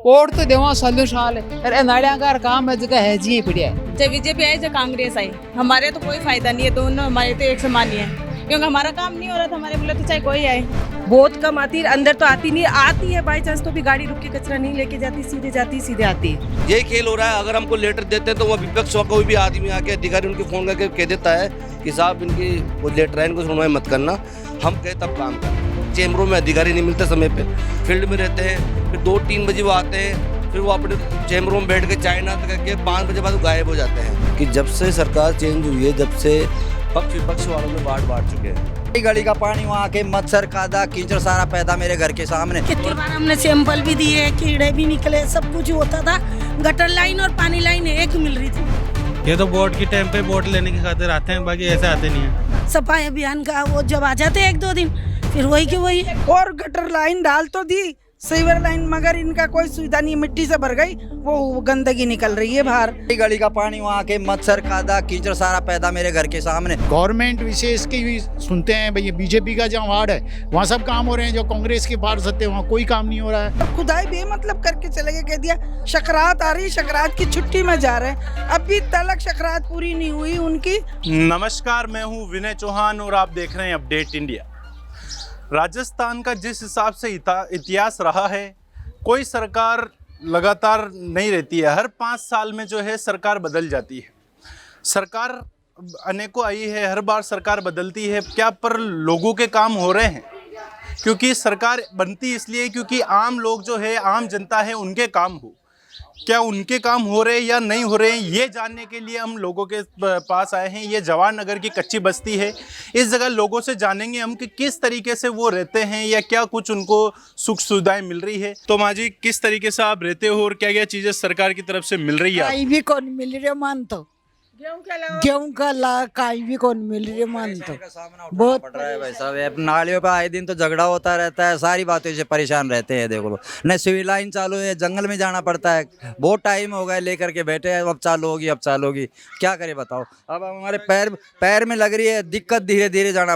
Vote तो देवा सालों साल अरे नाड़ियांगार काम है जगह है जी पड़िया है। चाहे बीजेपी आए चाहे कांग्रेस आई, हमारे तो कोई फायदा नहीं है, दोनों हमारे तो एक समान ही है, क्योंकि हमारा काम नहीं हो रहा था हमारे बोले तो चाहे कोई आए। बहुत कम आती है, अंदर तो आती नहीं, आती है बाई चांस तो भी गाड़ी रुक के कचरा नहीं लेके जाती, सीधे जाती सीधे आती है। यही खेल हो रहा है। अगर हमको लेटर देते हैं तो वह विपक्ष का कोई भी आदमी आके अधिकारी उनके फोन करके कह देता है कि साहब इनकी वो लेटर है, इनको सुनवाई मत करना। हम कहे तब काम करते। चैम्बरों में अधिकारी नहीं मिलते समय पे, फील्ड में रहते हैं, फिर 2-3 बजे वो आते हैं, फिर वो अपने चैम्बरों में बैठ के चाय नाश्ता करके 5 बजे बाद गायब हो जाते हैं। कि जब से सरकार चेंज हुई है, जब से पक्ष विपक्ष वालों में बांट चुके हैं। गली का पानी वहाँ के मच्छर कादा कीचड़ सारा पैदा मेरे घर के सामने। कितनी बार हमने सैंपल भी दिए, कीड़े भी निकले, सब कुछ होता था। गटर लाइन और पानी लाइन एक मिल रही थी। ये तो वोट की टाइम पे वोट लेने की खातिर आते हैं, बाकी ऐसे आते नहीं है। सफाई अभियान का वो जब आ जाते 1-2 दिन, फिर वही की वही। और गटर लाइन डाल तो दी, सीवर लाइन, मगर इनका कोई सुविधा नहीं, मिट्टी से भर गई, वो गंदगी निकल रही है बाहर। गली का पानी वहाँ के मच्छर कादा कीचड़ सारा पैदा मेरे घर के सामने। गवर्नमेंट विशेष की भी सुनते हैं भाई, बीजेपी का जहाँ वार्ड है वहाँ सब काम हो रहे हैं, जो कांग्रेस के पार्षद सत्ते वहाँ कोई काम नहीं हो रहा है। खुदाई बेमतलब करके चले गए, कह दिया शकरात आ रही, शकरात की छुट्टी में जा रहे हैं। अभी तक शकरात पूरी नहीं हुई उनकी। नमस्कार, मैं हूँ विनय चौहान और आप देख रहे हैं अपडेट इंडिया। राजस्थान का जिस हिसाब से इतिहास रहा है, कोई सरकार लगातार नहीं रहती है। हर 5 साल में जो है सरकार बदल जाती है। सरकार अनेकों आई है, हर बार सरकार बदलती है, क्या पर लोगों के काम हो रहे हैं? क्योंकि सरकार बनती इसलिए क्योंकि आम लोग जो है, आम जनता है, उनके काम हो। क्या उनके काम हो रहे हैं या नहीं हो रहे हैं, ये जानने के लिए हम लोगों के पास आए हैं। ये जवाहर नगर की कच्ची बस्ती है। इस जगह लोगों से जानेंगे हम कि किस तरीके से वो रहते हैं या क्या कुछ उनको सुख सुविधाएं मिल रही है। तो माँ जी, किस तरीके से आप रहते हो और क्या क्या चीज़ें सरकार की तरफ से मिल रही है? कहीं भी कौन मिल रही है मान तो, गेहूं का ला कहीं भी कौन मिल रही है मान तो। बहुत पड़ रहा है भाई साहब। नालियों पे आए दिन तो झगड़ा होता रहता है, सारी बातों से परेशान रहते हैं। देखो लो, न सिविल लाइन चालू है, जंगल में जाना पड़ता है। बहुत टाइम हो गया लेकर के बैठे हैं, अब चालू होगी, अब चालू होगी, क्या करें बताओ। अब हमारे पैर में लग रही है दिक्कत, धीरे धीरे जाना।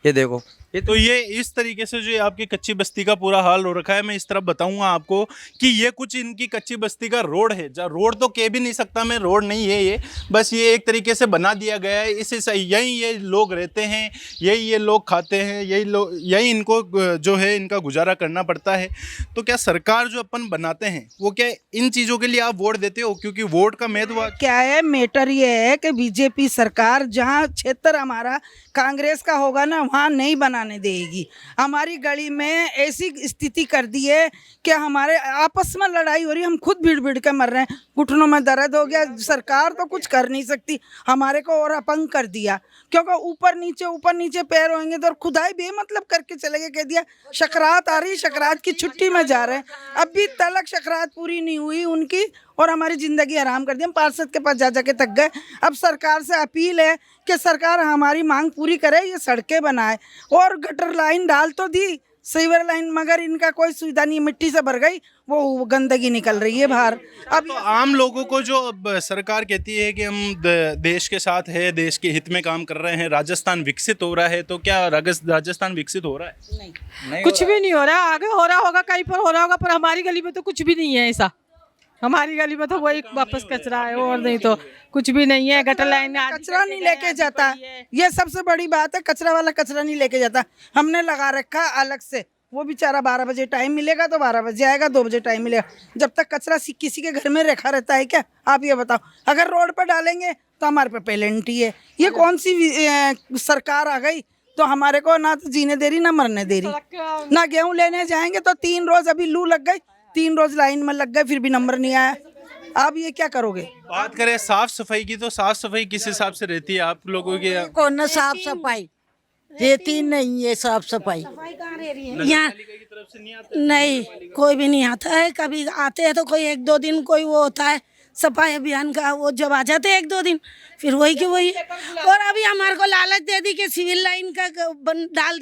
ये देखो, तो ये इस तरीके से जो आपकी कच्ची बस्ती का पूरा हाल हो रखा है। मैं इस तरफ बताऊंगा आपको कि ये कुछ इनकी कच्ची बस्ती का रोड है। जहाँ रोड तो कह भी नहीं सकता मैं, रोड नहीं है ये, बस ये एक तरीके से बना दिया गया है। इससे यही ये लोग रहते हैं, यही ये लोग खाते हैं, यही इनको जो है इनका गुजारा करना पड़ता है। तो क्या सरकार जो अपन बनाते हैं वो क्या इन चीज़ों के लिए आप वोट देते हो? क्योंकि वोट का महत्व क्या है, मैटर ये है कि बीजेपी सरकार जहाँ क्षेत्र हमारा कांग्रेस का होगा ना, वहाँ नहीं बनाने देगी। हमारी गली में ऐसी स्थिति कर दी है कि हमारे आपस में लड़ाई हो रही है, हम खुद भीड़ के मर रहे हैं, घुटनों में दर्द हो गया। सरकार तो कुछ कर नहीं सकती, हमारे को और अपंग कर दिया, क्योंकि ऊपर नीचे पैर होंगे तो खुदाई बेमतलब करके चले गए, कह दिया शकरात आ रही, शकरात की छुट्टी में जा रहे हैं। अभी तक शकरात पूरी नहीं हुई उनकी और हमारी ज़िंदगी आराम कर दी। हम पार्षद के पास जा के थक गए। अब सरकार से अपील है कि सरकार हमारी मांग पूरी करे, ये सड़कें बनाए और गटर लाइन डाल तो दी, सीवर लाइन, मगर इनका कोई सुविधा नहीं, मिट्टी से भर गई, वो गंदगी निकल रही है बाहर। अब तो आम लोगों को जो अब सरकार कहती है कि हम देश के साथ है, देश के हित में काम कर रहे हैं, राजस्थान विकसित हो रहा है, तो क्या राजस्थान विकसित हो रहा है? नहीं, कुछ भी नहीं हो रहा। आगे हो रहा होगा, कहीं पर हो रहा होगा, पर हमारी गली में तो कुछ भी नहीं है ऐसा। हमारी गली में तो वही वापस कचरा है और नहीं तो कुछ भी नहीं है। गटर लाइन कचरा नहीं लेके जाता, ये सबसे बड़ी बात है। कचरा वाला कचरा नहीं लेके जाता, हमने लगा रखा अलग से। वो बेचारा 12 बजे टाइम मिलेगा तो 12 बजे आएगा, 2 बजे टाइम मिलेगा। जब तक कचरा किसी के घर में रखा रहता है क्या, आप ये बताओ। अगर रोड पर डालेंगे तो हमारे पे पेनल्टी है। ये कौन सी सरकार आ गई? तो हमारे को ना तो जीने दे रही ना मरने दे रही। ना गेहूँ लेने जाएंगे तो 3 रोज, अभी लू लग गई, 3 रोज लाइन में लग गए, फिर भी नंबर नहीं आया। आप ये क्या करोगे? बात करें साफ सफाई की, तो साफ सफाई किस हिसाब से रहती है आप लोगों की? कौन साफ सफाई रहती नहीं है, साफ सफाई यहाँ नहीं, कोई भी नहीं आता है। कभी आते हैं तो कोई 1-2 दिन कोई वो होता है सफाई अभियान का, वो जब आ जाते हैं 1-2 दिन, फिर वही के वही। और अभी हमारे को लालच दे दी कि सिविल लाइन का डाल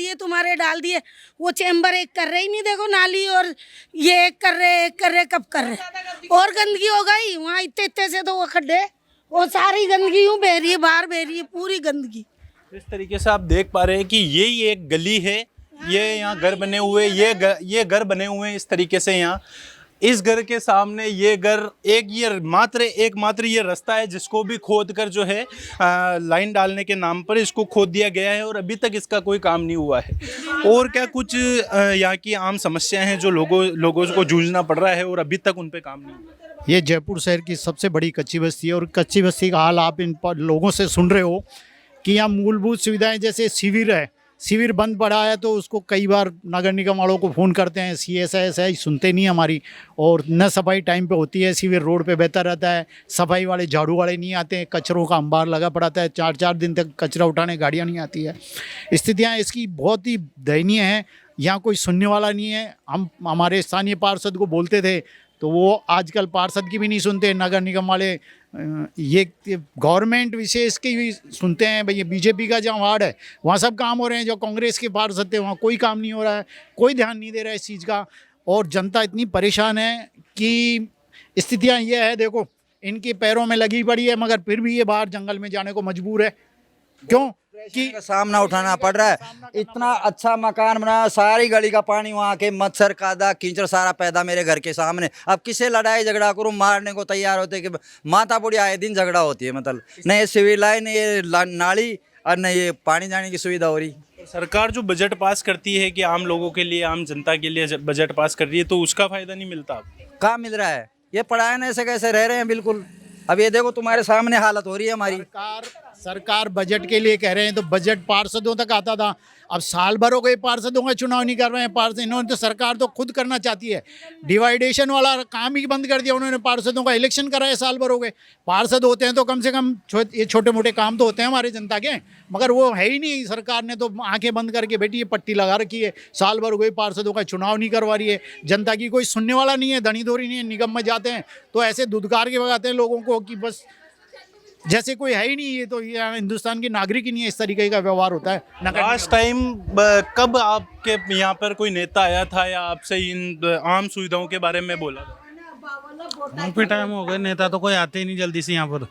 दिए, वो चैम्बर एक कर रहे ही नहीं। देखो नाली और ये एक कर रहे, कब कर रहे। और गंदगी हो गई वहाँ, इतने से तो वो खड्डे, वो सारी गंदगी यूँ बह रही है, बाहर बह रही है पूरी गंदगी। इस तरीके से आप देख पा रहे हैं कि यही एक गली है, ये यहाँ घर बने हुए, ये घर बने हुए हैं इस तरीके से यहाँ। इस घर के सामने ये घर एकमात्र ये रास्ता है जिसको भी खोद कर जो है लाइन डालने के नाम पर इसको खोद दिया गया है और अभी तक इसका कोई काम नहीं हुआ है। और क्या कुछ यहाँ की आम समस्याएं हैं जो लोगों को जूझना पड़ रहा है और अभी तक उन पे काम नहीं हुआ। ये जयपुर शहर की सबसे बड़ी कच्ची बस्ती है और कच्ची बस्ती का हाल आप इन लोगों से सुन रहे हो कि यहाँ मूलभूत सुविधाएं जैसे शिविर है, शिविर बंद पड़ा है तो उसको कई बार नगर निगम वालों को फ़ोन करते हैं, CSI सुनते नहीं हमारी, और न सफाई टाइम पे होती है, शिविर रोड पे बहता रहता है, सफाई वाले झाड़ू वाले नहीं आते हैं, कचरों का अंबार लगा पड़ाता है, 4-4 दिन तक कचरा उठाने गाड़ियाँ नहीं आती है। स्थितियाँ इसकी बहुत ही दयनीय हैं। यहाँ कोई सुनने वाला नहीं है। हम हमारे स्थानीय पार्षद को बोलते थे तो वो आजकल पार्षद की भी नहीं सुनते, नगर निगम वाले ये गवर्नमेंट विशेष की भी सुनते हैं। भाई ये बीजेपी का जहाँ वार्ड है वहाँ सब काम हो रहे हैं, जो कांग्रेस के पार्षद थे वहाँ कोई काम नहीं हो रहा है, कोई ध्यान नहीं दे रहा है इस चीज़ का। और जनता इतनी परेशान है कि स्थितियाँ ये है, देखो इनके पैरों में लगी पड़ी है मगर फिर भी ये बाहर जंगल में जाने को मजबूर है। क्यों कि सामना उठाना पड़ रहा है। इतना अच्छा मकान बना, सारी गली का पानी वहाँ के मच्छर कादा कीचड़ सारा पैदा मेरे घर के सामने। अब किसे लड़ाई झगड़ा करूँ, मारने को तैयार होते कि माता बुढ़ी आए दिन झगड़ा होती है। मतलब न ये सिविल लाइन, ये नाली और न ये पानी जाने की सुविधा हो रही। सरकार जो बजट पास करती है कि आम लोगों के लिए, आम जनता के लिए बजट पास कर रही है तो उसका फायदा नहीं मिलता। कहाँ मिल रहा है? ये पढ़ाए ना ऐसे कैसे रह रहे हैं बिल्कुल। अब ये देखो तुम्हारे सामने हालत हो रही है हमारी। सरकार बजट के लिए कह रहे हैं तो बजट पार्षदों तक आता था, अब साल भर हो गए पार्षदों का चुनाव नहीं कर रहे हैं पार्षद। इन्होंने तो सरकार तो खुद करना चाहती है, डिवाइडेशन वाला काम ही बंद कर दिया उन्होंने। पार्षदों का इलेक्शन कराया, साल भर हो गए। पार्षद होते हैं तो कम से कम ये छोटे मोटे काम तो होते हैं हमारे जनता के, मगर वो है ही नहीं। सरकार ने तो आंखें बंद करके बेटी ये पट्टी लगा रखी है, साल भर हो गए पार्षदों का चुनाव नहीं करवा रही है। जनता की कोई सुनने वाला नहीं है, धनी धोरी नहीं है। निगम में जाते हैं तो ऐसे दुदकार के भगाते हैं लोगों को कि बस जैसे कोई है ही नहीं। ये तो हिंदुस्तान के नागरिक ही नहीं है, इस तरीके का व्यवहार होता है। लास्ट टाइम कब आपके यहाँ पर कोई नेता आया था या आपसे इन आम सुविधाओं के बारे में बोला? काफी टाइम हो गए, नेता तो कोई आते ही नहीं जल्दी से यहाँ पर।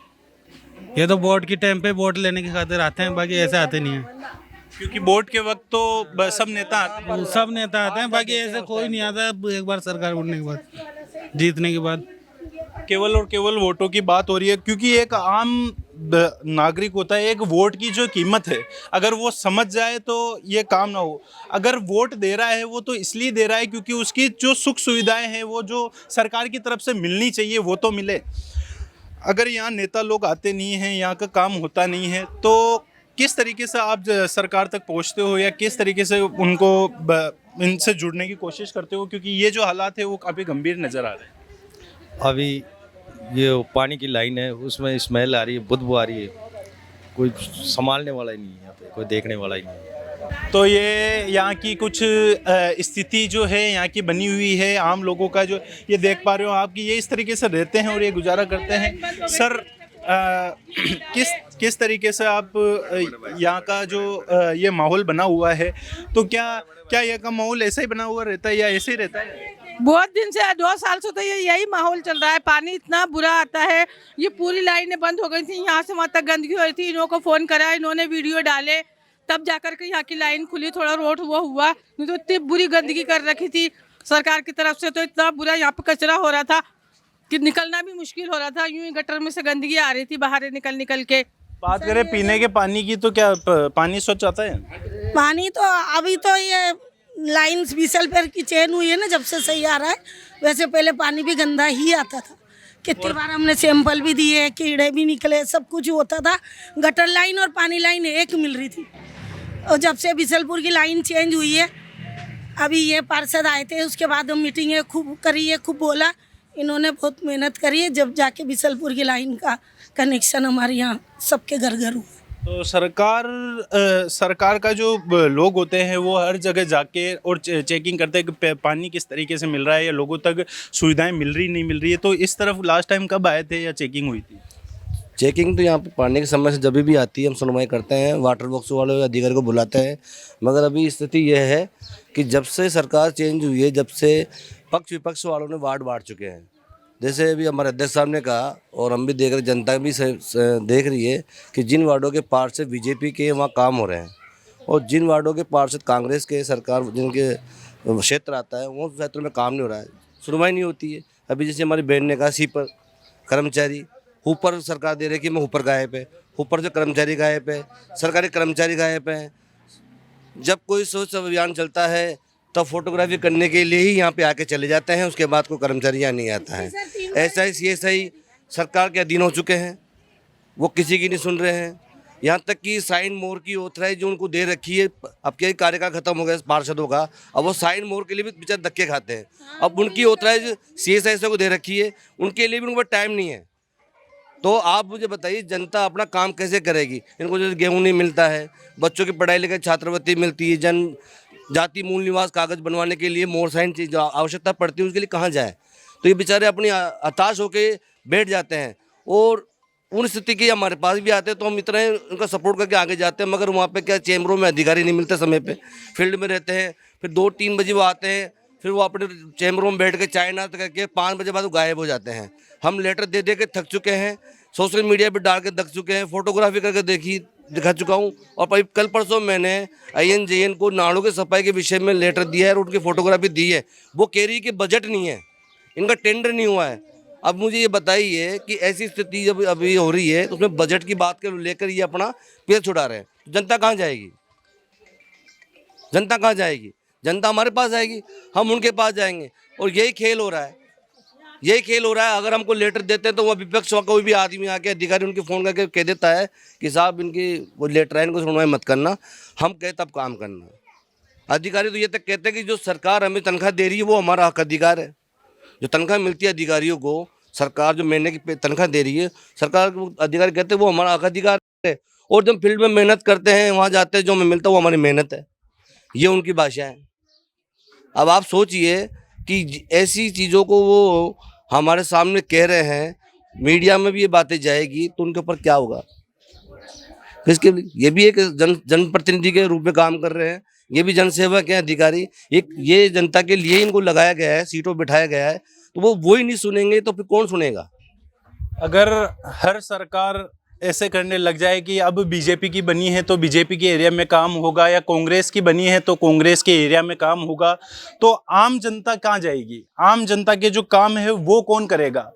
ये तो वोट के टाइम पे वोट लेने की खातिर आते हैं, बाकी ऐसे आते नहीं है। क्योंकि वोट के वक्त तो सब नेता आते हैं, बाकी ऐसे कोई नहीं आता। एक बार सरकार उठने के बाद, जीतने के बाद केवल और केवल वोटों की बात हो रही है। क्योंकि एक आम नागरिक होता है, एक वोट की जो कीमत है अगर वो समझ जाए तो ये काम ना हो। अगर वोट दे रहा है वो तो इसलिए दे रहा है क्योंकि उसकी जो सुख सुविधाएं हैं वो जो सरकार की तरफ से मिलनी चाहिए वो तो मिले। अगर यहाँ नेता लोग आते नहीं हैं, यहाँ का काम होता नहीं है, तो किस तरीके से आप सरकार तक पहुँचते हो या किस तरीके से उनको इनसे जुड़ने की कोशिश करते हो? क्योंकि ये जो हालात है वो काफ़ी गंभीर नज़र आ रहे हैं। अभी ये पानी की लाइन है, उसमें स्मेल आ रही है, बदबू आ रही है। कोई संभालने वाला ही नहीं है, यहाँ पे कोई देखने वाला ही नहीं है। तो ये यहाँ की कुछ स्थिति जो है यहाँ की बनी हुई है, आम लोगों का जो ये देख पा रहे हो आप कि ये इस तरीके से रहते हैं और ये गुजारा करते हैं। सर किस तरीके से आप यहाँ का जो ये माहौल बना हुआ है, तो क्या यहाँ का माहौल ऐसा ही बना हुआ रहता है या ऐसे ही रहता है? बहुत दिन से 2 साल से तो यही माहौल चल रहा है। पानी इतना बुरा आता है, ये पूरी लाइनें बंद हो गई थी, यहाँ से वहाँ तक गंदगी हो रही थी। इन्हों को फ़ोन करा, इन्होंने वीडियो डाले, तब जाकर के यहाँ की लाइन खुली, थोड़ा रोड वो हुआ। नहीं तो इतनी बुरी गंदगी कर रखी थी सरकार की तरफ से, तो इतना बुरा यहाँ पे कचरा हो रहा था कि निकलना भी मुश्किल हो रहा था। यूं ही गटर में से गंदगी आ रही थी बाहर निकल के। बात करें पीने के पानी की तो क्या पानी स्वच्छ आता है? पानी तो अभी तो ये लाइन 20 पैर की चेन हुई है ना, जब से सही आ रहा है। वैसे पहले पानी भी गंदा ही आता था, कितनी बार हमने सैंपल भी दिए, कीड़े भी निकले, सब कुछ होता था। गटर लाइन और पानी लाइन एक मिल रही थी। और जब से बिसलपुर की लाइन चेंज हुई है, अभी ये पार्षद आए थे, उसके बाद हम मीटिंगें खूब करी है, खूब बोला, इन्होंने बहुत मेहनत करी है, जब जाके बिसलपुर की लाइन का कनेक्शन हमारे यहाँ सबके घर घर हुआ। तो सरकार का जो लोग होते हैं वो हर जगह जाके और चेकिंग करते हैं कि पानी किस तरीके से मिल रहा है या लोगों तक सुविधाएं मिल रही नहीं मिल रही है। तो इस तरफ लास्ट टाइम कब आए थे या चेकिंग हुई थी? चेकिंग तो यहाँ पे पानी की समस्या जब भी आती है हम सुनवाई करते हैं, वाटर वर्क्स वाले अधिकारी को बुलाते हैं। मगर अभी स्थिति यह है कि जब से सरकार चेंज हुई है, जब से पक्ष विपक्ष वालों ने वार्ड बांट चुके हैं। जैसे अभी हमारे अध्यक्ष साहब ने कहा और हम भी देख रहे, जनता भी देख रही है कि जिन वार्डों के पार्षद बीजेपी के वहाँ काम हो रहे हैं और जिन वार्डों के पार्षद कांग्रेस के सरकार जिनके क्षेत्र आता है वो क्षेत्र में काम नहीं हो रहा है। सुनवाई नहीं होती है। अभी जैसे हमारी बहन ने कहा सीपर कर्मचारी, ऊपर सरकार दे रही है कि मैं ऊपर गायब है, ऊपर से कर्मचारी गायब है, सरकारी कर्मचारी गायब है। जब कोई स्वच्छ अभियान चलता है तब फोटोग्राफी करने के लिए ही यहाँ पे आके चले जाते हैं, उसके बाद कोई कर्मचारी यहाँ नहीं आता है। ऐसा ही CSI सरकार के अधीन हो चुके हैं, वो किसी की नहीं सुन रहे हैं। यहाँ तक कि साइन मोर की ऑथराइज जो उनको दे रखी है, अब क्या कार्यकाल खत्म हो गया पार्षदों का, अब वो साइन मोर के लिए भी बेचारे धक्के खाते हैं। अब उनकी ऑथराइज CSI को दे रखी है, उनके लिए भी उनके पास टाइम नहीं है। तो आप मुझे बताइए जनता अपना काम कैसे करेगी? इनको जैसे गेहूँ नहीं मिलता है, बच्चों की पढ़ाई लिखाई छात्रवृत्ति मिलती है, जन जाति मूल निवास कागज बनवाने के लिए मोर साइन चीज आवश्यकता पड़ती है, उसके लिए कहाँ जाए? तो ये बेचारे अपनी हताश होके बैठ जाते हैं। और उन स्थिति के हमारे पास भी आते हैं तो हम इतना उनका सपोर्ट करके आगे जाते हैं, मगर वहाँ पे क्या चैम्बरों में अधिकारी नहीं मिलते समय पे, फील्ड में रहते हैं। फिर 2-3 बजे वो आते हैं, फिर वो अपने चैम्बरों में बैठ के चाय नाश्ता करके 5 बजे बाद वो गायब हो जाते हैं। हम लेटर दे दे के थक चुके हैं, सोशल मीडिया पर डाल के थक चुके हैं, फोटोग्राफी करके दिखा चुका हूँ। और कल परसों मैंने INJN को नालों के सफाई के विषय में लेटर दिया है और उनकी फोटोग्राफी दी है। वो कह रही है कि बजट नहीं है, इनका टेंडर नहीं हुआ है। अब मुझे ये बताइए कि ऐसी स्थिति जब अभी हो रही है तो उसमें बजट की बात कर लेकर ये अपना पैर छुड़ा रहे हैं, तो जनता कहाँ जाएगी? जनता कहाँ जाएगी? जनता हमारे पास आएगी, हम उनके पास जाएंगे। और यही खेल हो रहा है, यही खेल हो रहा है। अगर हमको लेटर देते हैं तो वह विपक्ष का कोई भी आदमी आके अधिकारी उनके फ़ोन करके कह देता है कि साहब इनकी वो लेटर है, इनको सुनवाई मत करना, हम कहे तब काम करना। अधिकारी तो ये तक कहते हैं कि जो सरकार हमें तनख्वाह दे रही है वो हमारा हक अधिकार है। जो तनख्वाह मिलती है अधिकारियों को, सरकार जो महीने की तनख्वाह दे रही है, सरकार को अधिकारी कहते हैं वो हमारा हक अधिकार है। और जब फील्ड में मेहनत करते हैं, वहाँ जाते हैं, जो हमें मिलता है वो हमारी मेहनत है, ये उनकी भाषा है। अब आप सोचिए कि ऐसी चीज़ों को वो हमारे सामने कह रहे हैं, मीडिया में भी ये बातें जाएगी तो उनके ऊपर क्या होगा? इसके लिए ये भी एक जनप्रतिनिधि के रूप में काम कर रहे हैं, ये भी जनसेवक हैं अधिकारी। ये जनता के लिए इनको लगाया गया है, सीटों बिठाया गया है, तो वो ही नहीं सुनेंगे तो फिर कौन सुनेगा? अगर हर सरकार ऐसे करने लग जाए कि अब बीजेपी की बनी है तो बीजेपी के एरिया में काम होगा, या कांग्रेस की बनी है तो कांग्रेस के एरिया में काम होगा, तो आम जनता कहाँ जाएगी? आम जनता के जो काम है वो कौन करेगा?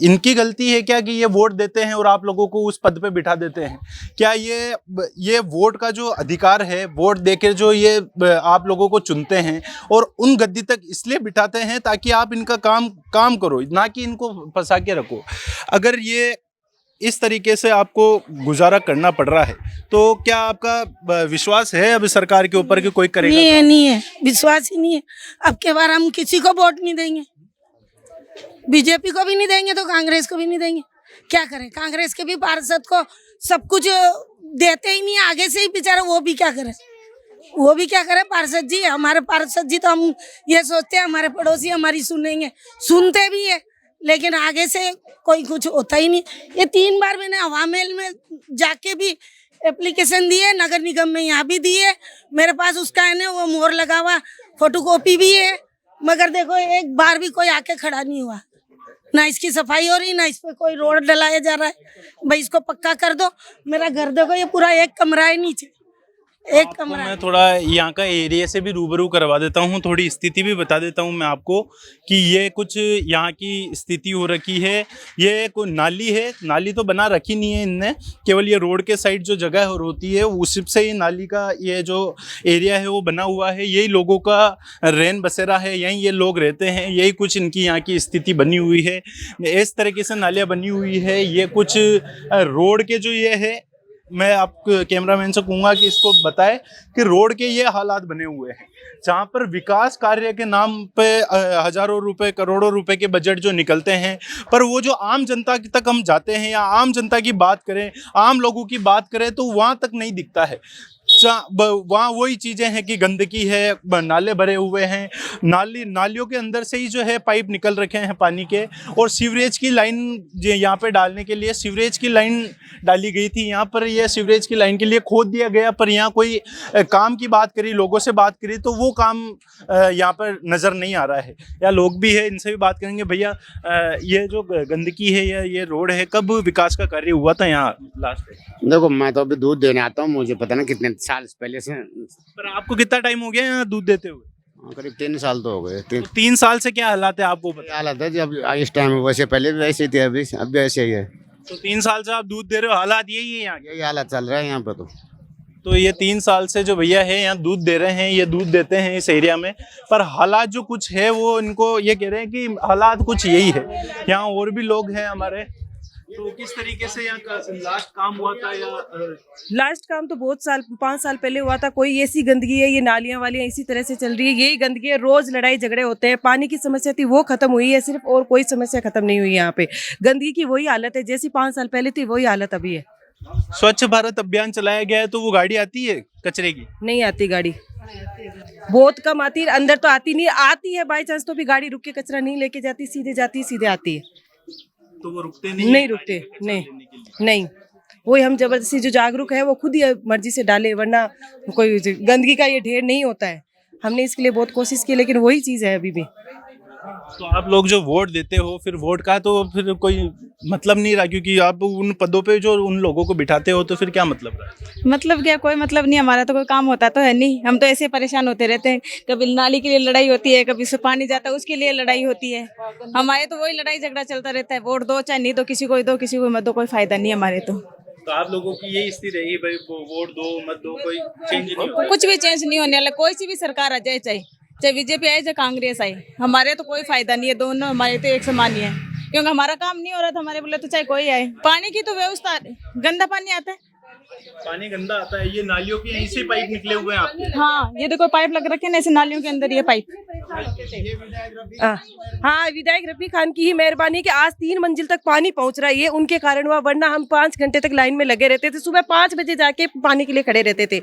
इनकी गलती है क्या कि ये वोट देते हैं और आप लोगों को उस पद पे बिठा देते हैं? क्या ये वोट का जो अधिकार है, वोट देकर जो ये आप लोगों को चुनते हैं और उन गद्दी तक इसलिए बिठाते हैं ताकि आप इनका काम करो, ना कि इनको फंसा के रखो। अगर ये इस तरीके से आपको गुजारा करना पड़ रहा है तो क्या आपका विश्वास है अब सरकार के ऊपर कि कोई करेगा? नहीं है, विश्वास ही नहीं है। अब के बार हम किसी को वोट नहीं देंगे, बीजेपी को भी नहीं देंगे तो कांग्रेस को भी नहीं देंगे। क्या करें? कांग्रेस के भी पार्षद को सब कुछ देते ही नहीं, आगे से ही बेचारा वो भी क्या करे? पार्षद जी, हमारे पार्षद जी तो हम ये सोचते हैं हमारे पड़ोसी हमारी सुनेंगे, सुनते भी है, लेकिन आगे से कोई कुछ होता ही नहीं। ये 3 बार मैंने हवा महल में जाके भी एप्लीकेशन दी है, नगर निगम में यहाँ भी दी है, मेरे पास उसका है ना वो मोहर लगा हुआ फोटोकॉपी भी है, मगर देखो एक बार भी कोई आके खड़ा नहीं हुआ। ना इसकी सफाई हो रही, ना इस पे कोई रोड डलाया जा रहा है। भाई इसको पक्का कर दो। मेरा घर देखो, ये पूरा एक कमरा है नीचे, एक कमरा। मैं थोड़ा यहाँ का एरिया से भी रूबरू करवा देता हूँ, थोड़ी स्थिति भी बता देता हूँ मैं आपको कि ये कुछ यहाँ की स्थिति हो रखी है। ये एक नाली है, नाली तो बना रखी नहीं है इनने, केवल ये रोड के साइड जो जगह होती है उसी से ही नाली का ये जो एरिया है वो बना हुआ है। यही लोगों का रैन बसेरा है, यहीं ये लोग रहते हैं, यही कुछ इनकी यहाँ की स्थिति बनी हुई है। इस तरीके से नालियाँ बनी हुई है। ये कुछ रोड के जो ये है, मैं आप कैमरामैन से कहूँगा कि इसको बताए कि रोड के ये हालात बने हुए हैं, जहाँ पर विकास कार्य के नाम पे हजारों रुपए करोड़ों रुपए के बजट जो निकलते हैं, पर वो जो आम जनता तक हम जाते हैं या आम जनता की बात करें, आम लोगों की बात करें तो वहाँ तक नहीं दिखता है। वहाँ वही चीज़ें हैं कि गंदगी है, नाले भरे हुए हैं, नालियों के अंदर से ही जो है पाइप निकल रखे हैं पानी के, और सीवरेज की लाइन यहाँ पे डालने के लिए सीवरेज की लाइन डाली गई थी। यहाँ पर यह सीवरेज की लाइन के लिए खोद दिया गया, पर यहाँ कोई काम की बात करी, लोगों से बात करी तो वो काम यहाँ पर नज़र नहीं आ रहा है। या लोग भी है, इनसे भी बात करेंगे। भैया, ये जो गंदगी है या ये रोड है, कब विकास का कार्य हुआ था यहाँ लास्ट? देखो, मैं तो अभी दूध देने आता हूँ, मुझे पता नहीं कितने साल पहले से। पर आपको कितना टाइम हो गया यहाँ दूध देते हुए? करीब 3 साल तो हो गए। 3 साल से क्या हालात है आपको ये हालत है जब इस टाइम वैसे पहले भी वैसे ही थे, अभी अब भी ऐसे ही है। तो 3 साल से आप दूध दे रहे हो, हालात यही है यहाँ के? यही हालत चल रहा है यहाँ पे तो ये 3 साल से जो भैया है यहाँ दूध दे रहे हैं, ये दूध देते हैं इस एरिया में, पर हालात जो कुछ है वो इनको ये कह रहे हैं कि हालात कुछ यही है। यहाँ और भी लोग हैं हमारे, तो किस तरीके से यहाँ का लास्ट काम हुआ था? या लास्ट काम तो 5 साल पहले हुआ था। कोई ऐसी गंदगी है, ये नालियां वालियां इसी तरह से चल रही है, यही गंदगी है, रोज लड़ाई झगड़े होते हैं। पानी की समस्या थी वो खत्म हुई है सिर्फ, और कोई समस्या खत्म नहीं हुई यहाँ पे। गंदगी की वही हालत है, जैसी 5 साल पहले थी वही हालत अभी है। स्वच्छ भारत अभियान चलाया गया है, तो वो गाड़ी आती है कचरे की? नहीं आती गाड़ी, बहुत कम आती है, अंदर तो आती नहीं, आती है बाई चांस तो भी गाड़ी रुक के कचरा नहीं लेके जाती, सीधे जाती है, सीधे आती है। तो वो रुकते नहीं? नहीं रुकते, नहीं। वही हम जबरदस्ती, जो जागरूक है वो खुद ही मर्जी से डाले, वरना कोई गंदगी का ये ढेर नहीं होता है। हमने इसके लिए बहुत कोशिश की, लेकिन वही चीज़ है अभी भी। तो आप लोग जो वोट देते हो, फिर वोट का तो फिर कोई मतलब नहीं रहा, क्योंकि आप उन पदों पे जो उन लोगों को बिठाते हो, तो फिर क्या मतलब रहा? मतलब क्या, कोई मतलब नहीं, हमारा तो कोई काम होता तो है नहीं। हम तो ऐसे परेशान होते रहते हैं, कभी नाली के लिए लड़ाई होती है, कभी से पानी जाता है उसके लिए लड़ाई होती है। हमारे तो वही लड़ाई झगड़ा चलता रहता है, वोट दो चाहे नहीं दो, किसी को दो किसी को मत दो, कोई फायदा नहीं हमारे तो आप लोगों की यही स्थिति रही भाई, वोट दो मत दो, कोई चेंज नहीं होगा? कुछ भी चेंज नहीं होने वाला। कोई सी भी सरकार आ जाए, चाहे बीजेपी आए चाहे कांग्रेस आए, हमारे तो कोई फायदा नहीं है। दोनों हमारे तो एक समान ही है, क्योंकि हमारा काम नहीं हो रहा था हमारे बोले, तो चाहे कोई आए। पानी की तो व्यवस्था, गंदा पानी आता है, पानी गंदा आता है। ये नालियों के यहीं से पाइप निकले हुए हैं आपके? हाँ, ये देखो पाइप लग रखे हैं ऐसे नालियों के अंदर, ये पाइप। हाँ, विधायक रफी खान की ही मेहरबानी कि आज 3 मंजिल तक पानी पहुंच रहा है, ये उनके कारण हुआ, वरना हम 5 घंटे तक लाइन में लगे रहते थे। सुबह 5 बजे जाके पानी के लिए खड़े रहते थे,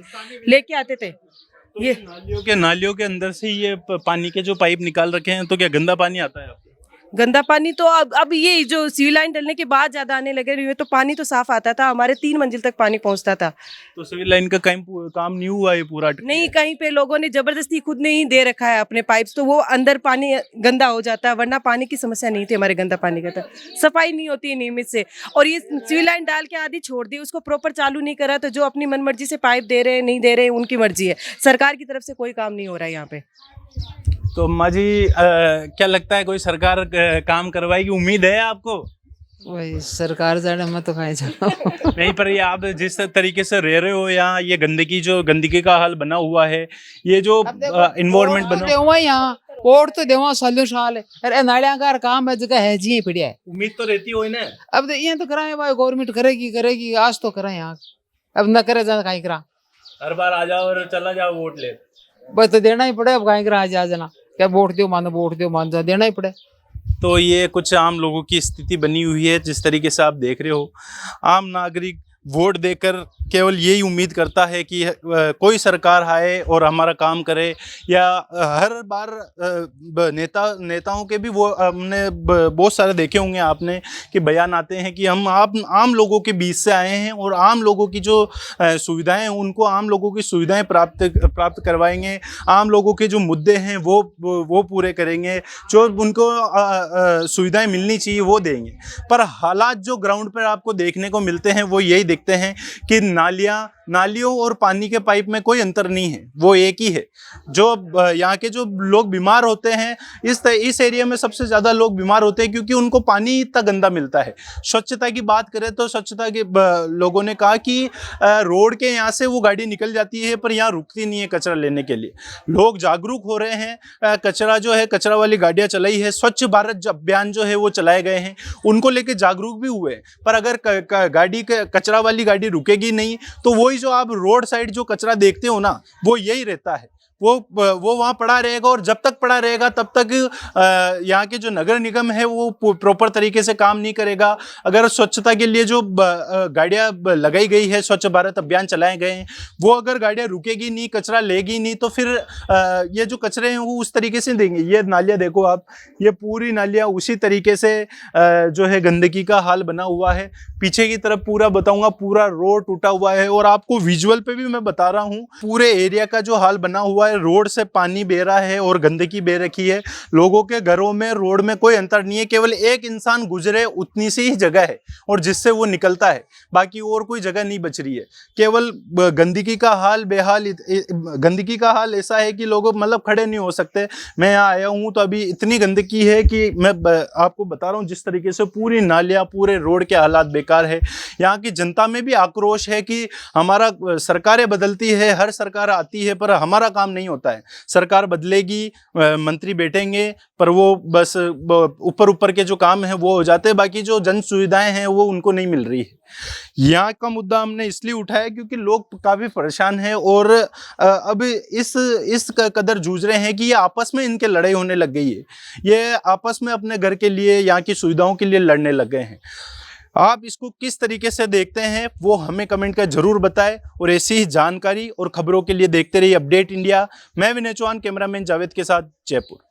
लेके आते थे। तो ये नालियों के अंदर से ये पानी के जो पाइप निकाल रखे हैं, तो क्या गंदा पानी आता है आपको? गंदा पानी तो अब ये जो सिविल लाइन डलने के बाद ज्यादा आने लगे हुए, तो पानी तो साफ आता था, हमारे 3 मंजिल तक पानी पहुंचता था। तो सिविल लाइन का काम नहीं हुआ है पूरा? नहीं, कहीं पे लोगों ने जबरदस्ती खुद ने ही दे रखा है अपने पाइप्स, तो वो अंदर पानी गंदा हो जाता है, वरना पानी की समस्या नहीं थी हमारे। गंदा पानी का था, सफाई नहीं होती है नियमित से, और ये सिविल लाइन डाल के आधी छोड़ दी, उसको प्रॉपर चालू नहीं करा, तो जो अपनी मनमर्जी से पाइप दे रहे हैं नहीं दे रहे हैं उनकी मर्जी है। सरकार की तरफ से कोई काम नहीं हो रहा है यहाँ पे। तो अम्मा जी क्या लगता है, कोई सरकार काम करवाएगी, उम्मीद है आपको? वही सरकार जाने, मैं तो कहीं जाऊँ। नहीं, पर ये आप जिस तरीके से रह रहे हो यहाँ, ये गंदगी का हाल बना हुआ है, ये जो इन्वायरमेंट बना हुआ है यहाँ, वोट तो देवा साल है, अरे नालियां का काम है, जगह है जी पड़िया है। उम्मीद तो रहती हो ना? अब ये तो कराए भाई, गवर्नमेंट करेगी, आज तो कराए यहाँ, अब न करे जाना कहीं करा। हर बार आ जाओ और चला जाओ वोट ले, बस तो देना ही पड़े, अब कहीं करा आ जाना, क्या वोट दो मान जा, देना ही पड़े। तो ये कुछ आम लोगों की स्थिति बनी हुई है, जिस तरीके से आप देख रहे हो। आम नागरिक वोट देकर केवल यही उम्मीद करता है कि कोई सरकार आए और हमारा काम करे, या हर बार नेताओं के भी वो हमने बहुत सारे देखे होंगे आपने कि बयान आते हैं कि हम आम लोगों के बीच से आए हैं और आम लोगों की जो सुविधाएं हैं उनको आम लोगों की सुविधाएं प्राप्त करवाएंगे, आम लोगों के जो मुद्दे हैं वो पूरे करेंगे, जो उनको सुविधाएं मिलनी चाहिए वो देंगे। पर हालात जो ग्राउंड पर आपको देखने को मिलते हैं वो यही दिखते हैं कि नालियों और पानी के पाइप में कोई अंतर नहीं है, वो एक ही है। जो यहाँ के जो लोग बीमार होते हैं, इस एरिया में सबसे ज़्यादा लोग बीमार होते हैं क्योंकि उनको पानी इतना गंदा मिलता है। स्वच्छता की बात करें तो स्वच्छता के लोगों ने कहा कि रोड के यहाँ से वो गाड़ी निकल जाती है पर यहाँ रुकती नहीं है कचरा लेने के लिए। लोग जागरूक हो रहे हैं, कचरा वाली गाड़ियाँ चलाई है, स्वच्छ भारत अभियान जो है वो चलाए गए हैं, उनको लेके जागरूक भी हुए। पर अगर कचरा वाली गाड़ी रुकेगी नहीं तो वही जो आप रोड साइड जो कचरा देखते हो ना, वो यही रहता है, वो वहाँ पड़ा रहेगा और जब तक पड़ा रहेगा तब तक यहाँ के जो नगर निगम है वो प्रॉपर तरीके से काम नहीं करेगा। अगर स्वच्छता के लिए जो गाड़ियाँ लगाई गई है, स्वच्छ भारत अभियान चलाए गए हैं, वो अगर गाड़ियाँ रुकेगी नहीं, कचरा लेगी नहीं तो फिर ये जो कचरे हैं वो उस तरीके से देंगे। ये नालियाँ देखो आप, ये पूरी नालियाँ उसी तरीके से जो है गंदगी का हाल बना हुआ है। पीछे की तरफ पूरा बताऊँगा, पूरा रोड टूटा हुआ है और आपको विजुअल पे भी मैं बता रहा हूँ पूरे एरिया का जो हाल बना हुआ हुआ है, रोड से पानी बह रहा है और गंदगी बह रखी है। लोगों के घरों में रोड में कोई अंतर नहीं है, केवल एक इंसान गुजरे उतनी सी ही जगह है और जिससे वो निकलता है, बाकी और कोई जगह नहीं बच रही है। केवल गंदगी का हाल गंदगी का हाल ऐसा है कि लोग मतलब खड़े नहीं हो सकते। मैं यहाँ आया हूँ तो अभी इतनी गंदगी है कि मैं आपको बता रहा हूँ जिस तरीके से पूरी नालियाँ, पूरे रोड के हालात बेकार है। यहाँ की जनता में भी आक्रोश है कि हमारा सरकारें बदलती है, हर सरकार आती है पर हमारा काम नहीं होता है। सरकार बदलेगी, मंत्री बैठेंगे पर वो बस ऊपर के जो काम है वो हो जाते हैं, बाकी जो जन सुविधाएं हैं वो उनको नहीं मिल रही है। यहाँ का मुद्दा हमने इसलिए उठाया क्योंकि लोग काफ़ी परेशान हैं और अब इस कदर जूझ रहे हैं कि ये आपस में इनके लड़ाई होने लग गई है। ये आपस में अपने घर के लिए, यहाँ की सुविधाओं के लिए लड़ने लग गए हैं। आप इसको किस तरीके से देखते हैं वो हमें कमेंट कर जरूर बताएं और ऐसी ही जानकारी और खबरों के लिए देखते रहिए अपडेट इंडिया। मैं विनय चौहान, कैमरामैन जावेद के साथ, जयपुर।